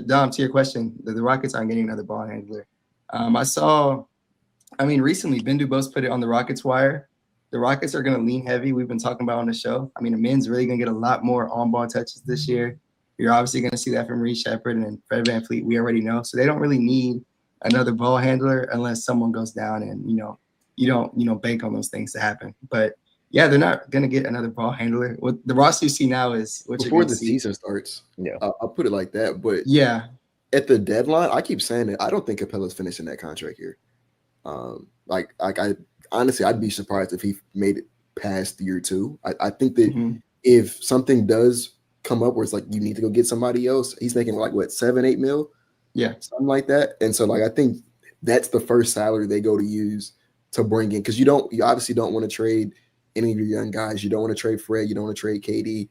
Dom, to your question, the Rockets aren't getting another ball handler. Recently, Ben Dubose put it on the Rockets wire. The Rockets are going to lean heavy. We've been talking about on the show. I mean, the men's really going to get a lot more on-ball touches this year. You're obviously going to see that from Reed Sheppard and Fred VanVleet. We already know. So they don't really need another ball handler unless someone goes down and, you don't bank on those things to happen. But, yeah, they're not going to get another ball handler. What the roster you see now is what Before you're the see. season starts. Yeah. I'll put it like that. But yeah, at the deadline, I keep saying it. I don't think Capella's finishing that contract here. I honestly, I'd be surprised if he made it past year 2. I think that if something does come up where it's like you need to go get somebody else, he's making like what, 7-8 mil, something like that. And so I think that's the first salary they go to use to bring in, because you obviously don't want to trade any of your young guys. You don't want to trade Fred. You don't want to trade KD.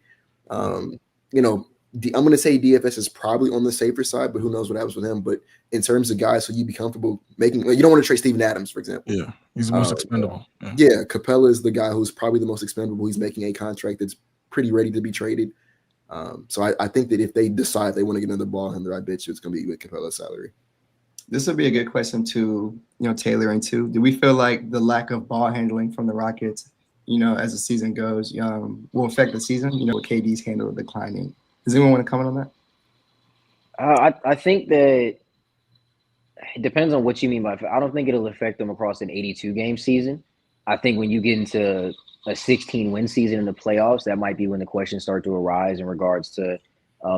I'm going to say DFS is probably on the safer side, but who knows what happens with him. But in terms of guys who you'd be comfortable making, you don't want to trade Steven Adams, for example. Yeah, he's the most expendable. Yeah, Capella is the guy who's probably the most expendable. He's making a contract that's pretty ready to be traded. So I think that if they decide they want to get another ball handler, I bet you it's going to be with Capella's salary. This would be a good question to tailor into. Do we feel like the lack of ball handling from the Rockets, as the season goes, will affect the season? With KD's handle declining. Does anyone want to comment on that? I think that it depends on what you mean by. I don't think it'll affect them across an 82-game season. I think when you get into a 16-win season in the playoffs, that might be when the questions start to arise in regards to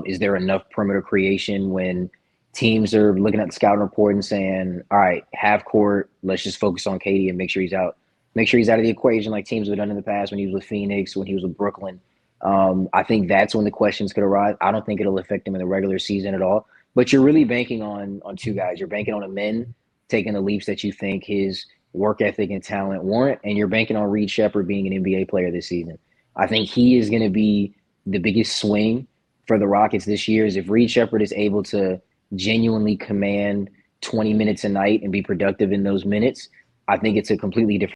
is there enough perimeter creation when teams are looking at the scouting report and saying, all right, half court, let's just focus on KD and make sure he's out. Make sure he's out of the equation like teams have done in the past when he was with Phoenix, when he was with Brooklyn. I think that's when the questions could arise. I don't think it'll affect him in the regular season at all. But you're really banking on two guys. You're banking on a men taking the leaps that you think his work ethic and talent warrant, and you're banking on Reed Sheppard being an NBA player this season. I think he is going to be the biggest swing for the Rockets this year is if Reed Sheppard is able to genuinely command 20 minutes a night and be productive in those minutes. I think it's a completely different